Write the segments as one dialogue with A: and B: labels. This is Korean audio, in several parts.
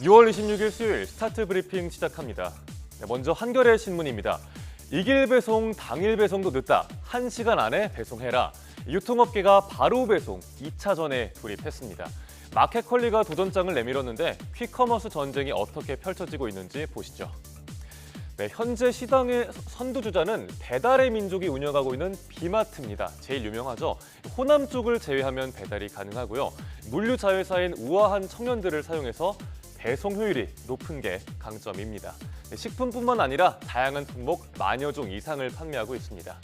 A: 6월 26일 수요일 스타트 브리핑 시작합니다. 먼저 한겨레 신문입니다. 이길 배송, 당일 배송도 늦다. 1시간 안에 배송해라. 유통업계가 바로 배송 2차전에 돌입했습니다. 마켓컬리가 도전장을 내밀었는데 퀵커머스 전쟁이 어떻게 펼쳐지고 있는지 보시죠. 네, 현재 시장의 선두주자는 배달의 민족이 운영하고 있는 비마트입니다. 제일 유명하죠. 호남 쪽을 제외하면 배달이 가능하고요. 물류 자회사인 우아한 청년들을 사용해서 배송 효율이 높은 게 강점입니다. 식품뿐만 아니라 다양한 품목 10,000여 종 이상을 판매하고 있습니다.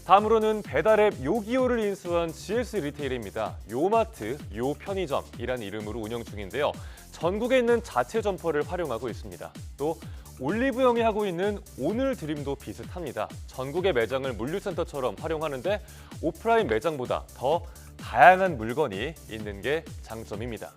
A: 다음으로는 배달앱 요기요를 인수한 GS 리테일입니다. 요마트, 요편의점이라는 이름으로 운영 중인데요. 전국에 있는 자체 점포를 활용하고 있습니다. 또 올리브영이 하고 있는 오늘 드림도 비슷합니다. 전국의 매장을 물류센터처럼 활용하는데 오프라인 매장보다 더 다양한 물건이 있는 게 장점입니다.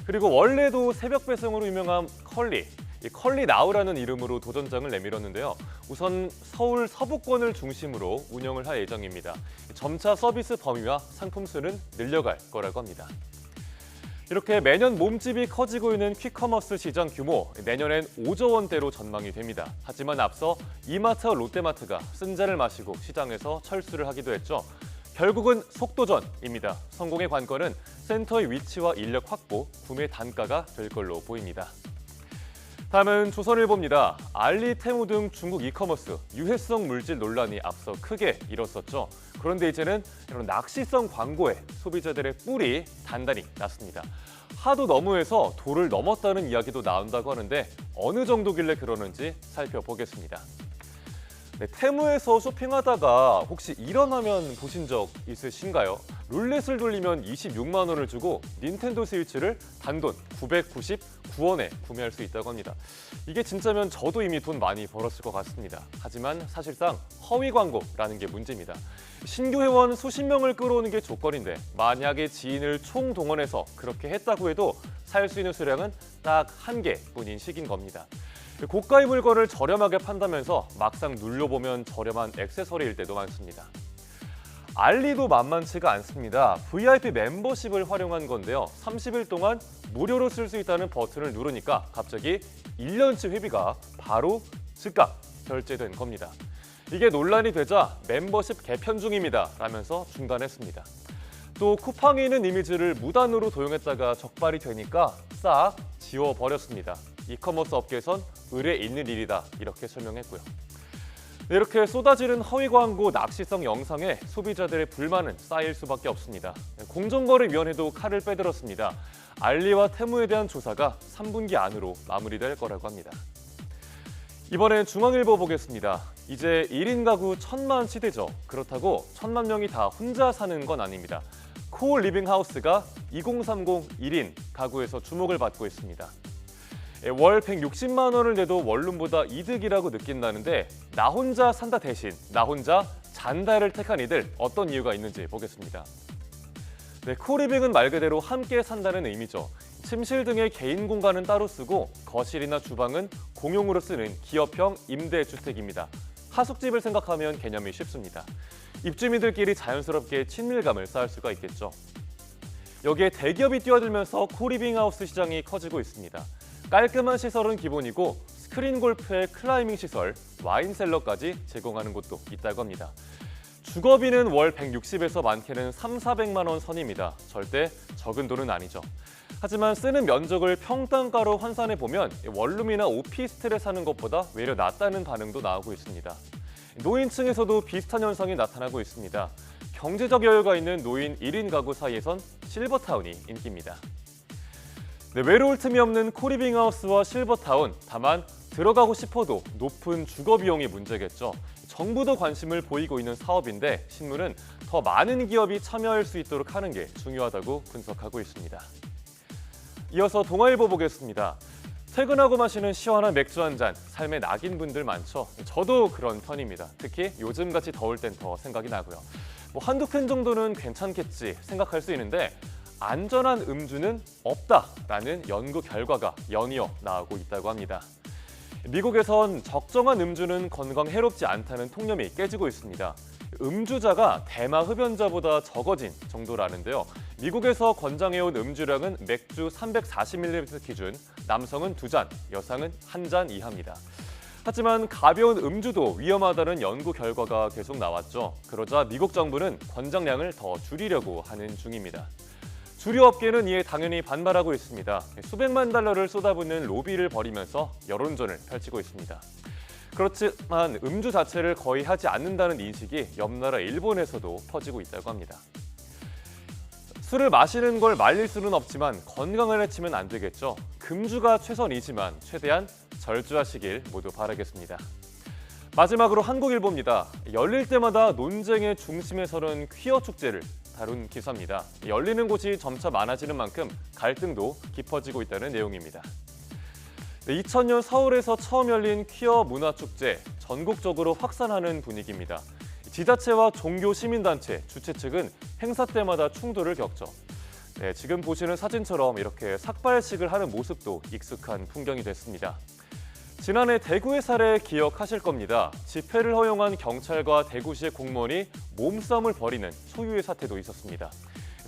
A: 그리고 원래도 새벽 배송으로 유명한 컬리, 컬리 나우라는 이름으로 도전장을 내밀었는데요. 우선 서울 서부권을 중심으로 운영을 할 예정입니다. 점차 서비스 범위와 상품 수는 늘려갈 거라고 합니다. 이렇게 매년 몸집이 커지고 있는 퀵커머스 시장 규모, 내년엔 5조 원대로 전망이 됩니다. 하지만 앞서 이마트와 롯데마트가 쓴잔을 마시고 시장에서 철수를 하기도 했죠. 결국은 속도전입니다. 성공의 관건은 센터의 위치와 인력 확보, 구매 단가가 될 걸로 보입니다. 다음은 조선일보입니다. 알리, 테무 등 중국 이커머스 유해성 물질 논란이 앞서 크게 일었었죠. 그런데 이제는 이런 낚시성 광고에 소비자들의 뿔이 단단히 났습니다. 하도 너무해서 도를 넘었다는 이야기도 나온다고 하는데 어느 정도길래 그러는지 살펴보겠습니다. 네, 테무에서 쇼핑하다가 혹시 이런 화면 보신 적 있으신가요? 룰렛을 돌리면 26만 원을 주고 닌텐도 스위치를 단돈 999원에 구매할 수 있다고 합니다. 이게 진짜면 저도 이미 돈 많이 벌었을 것 같습니다. 하지만 사실상 허위 광고라는 게 문제입니다. 신규 회원 수십 명을 끌어오는 게 조건인데 만약에 지인을 총동원해서 그렇게 했다고 해도 살 수 있는 수량은 딱 1개뿐인 식인 겁니다. 고가의 물건을 저렴하게 판다면서 막상 눌러보면 저렴한 액세서리일 때도 많습니다. 알리도 만만치가 않습니다. VIP 멤버십을 활용한 건데요. 30일 동안 무료로 쓸 수 있다는 버튼을 누르니까 갑자기 1년치 회비가 바로 즉각 결제된 겁니다. 이게 논란이 되자 멤버십 개편 중입니다 라면서 중단했습니다. 또 쿠팡에 있는 이미지를 무단으로 도용했다가 적발이 되니까 싹 지워버렸습니다. 이커머스 업계에선 의뢰 있는 일이다 이렇게 설명했고요. 이렇게 쏟아지는 허위 광고 낚시성 영상에 소비자들의 불만은 쌓일 수밖에 없습니다. 공정거래위원회도 칼을 빼들었습니다. 알리와 테무에 대한 조사가 3분기 안으로 마무리될 거라고 합니다. 이번엔 중앙일보 보겠습니다. 이제 1인 가구 1,000만 시대죠. 그렇다고 1,000만 명이 다 혼자 사는 건 아닙니다. 코어 리빙 하우스가 2030 1인 가구에서 주목을 받고 있습니다. 월 160만 원을 내도 원룸보다 이득이라고 느낀다는데 나 혼자 산다 대신 나 혼자 잔다를 택한 이들 어떤 이유가 있는지 보겠습니다. 네, 코리빙은 말 그대로 함께 산다는 의미죠. 침실 등의 개인 공간은 따로 쓰고 거실이나 주방은 공용으로 쓰는 기업형 임대주택입니다. 하숙집을 생각하면 개념이 쉽습니다. 입주민들끼리 자연스럽게 친밀감을 쌓을 수가 있겠죠. 여기에 대기업이 뛰어들면서 코리빙 하우스 시장이 커지고 있습니다. 깔끔한 시설은 기본이고 스크린 골프의 클라이밍 시설, 와인 셀러까지 제공하는 곳도 있다고 합니다. 주거비는 월 160에서 많게는 300~400만 원 선입니다. 절대 적은 돈은 아니죠. 하지만 쓰는 면적을 평당가로 환산해 보면 원룸이나 오피스텔에 사는 것보다 외려 낫다는 반응도 나오고 있습니다. 노인층에서도 비슷한 현상이 나타나고 있습니다. 경제적 여유가 있는 노인 1인 가구 사이에선 실버타운이 인기입니다. 네, 외로울 틈이 없는 코리빙 하우스와 실버타운, 다만 들어가고 싶어도 높은 주거 비용이 문제겠죠. 정부도 관심을 보이고 있는 사업인데 신문은 더 많은 기업이 참여할 수 있도록 하는 게 중요하다고 분석하고 있습니다. 이어서 동아일보 보겠습니다. 퇴근하고 마시는 시원한 맥주 한 잔, 삶의 낙인 분들 많죠. 저도 그런 편입니다. 특히 요즘같이 더울 땐 더 생각이 나고요. 한두 캔 정도는 괜찮겠지 생각할 수 있는데 안전한 음주는 없다라는 연구 결과가 연이어 나오고 있다고 합니다. 미국에선 적정한 음주는 건강에 해롭지 않다는 통념이 깨지고 있습니다. 음주자가 대마 흡연자보다 적어진 정도라는데요. 미국에서 권장해온 음주량은 맥주 340ml 기준 남성은 2잔, 여성은 1잔 이하입니다. 하지만 가벼운 음주도 위험하다는 연구 결과가 계속 나왔죠. 그러자 미국 정부는 권장량을 더 줄이려고 하는 중입니다. 주류업계는 이에 당연히 반발하고 있습니다. 수백만 달러를 쏟아붓는 로비를 벌이면서 여론전을 펼치고 있습니다. 그렇지만 음주 자체를 거의 하지 않는다는 인식이 옆나라 일본에서도 퍼지고 있다고 합니다. 술을 마시는 걸 말릴 수는 없지만 건강을 해치면 안 되겠죠. 금주가 최선이지만 최대한 절주하시길 모두 바라겠습니다. 마지막으로 한국일보입니다. 열릴 때마다 논쟁의 중심에 서는 퀴어 축제를 다룬 기사입니다. 열리는 곳이 점차 많아지는 만큼 갈등도 깊어지고 있다는 내용입니다. 2000년 서울에서 처음 열린 퀴어 문화축제, 전국적으로 확산하는 분위기입니다. 지자체와 종교 시민단체, 주최 측은 행사 때마다 충돌을 겪죠. 지금 보시는 사진처럼 이렇게 삭발식을 하는 모습도 익숙한 풍경이 됐습니다. 지난해 대구의 사례 기억하실 겁니다. 집회를 허용한 경찰과 대구시의 공무원이 몸싸움을 벌이는 소유의 사태도 있었습니다.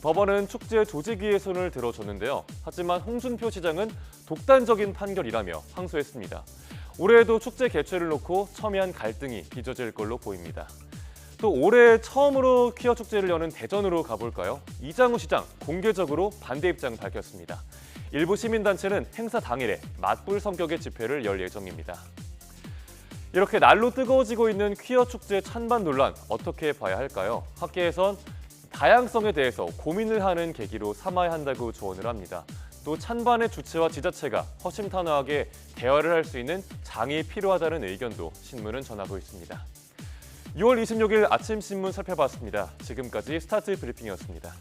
A: 법원은 축제 조직위의 손을 들어줬는데요. 하지만 홍준표 시장은 독단적인 판결이라며 항소했습니다. 올해에도 축제 개최를 놓고 첨예한 갈등이 빚어질 걸로 보입니다. 또 올해 처음으로 퀴어 축제를 여는 대전으로 가볼까요? 이장우 시장 공개적으로 반대 입장 밝혔습니다. 일부 시민단체는 행사 당일에 맞불 성격의 집회를 열 예정입니다. 이렇게 날로 뜨거워지고 있는 퀴어 축제 찬반 논란 어떻게 봐야 할까요? 학계에선 다양성에 대해서 고민을 하는 계기로 삼아야 한다고 조언을 합니다. 또 찬반의 주체와 지자체가 허심탄회하게 대화를 할 수 있는 장이 필요하다는 의견도 신문은 전하고 있습니다. 6월 26일 아침 신문 살펴봤습니다. 지금까지 스타트 브리핑이었습니다.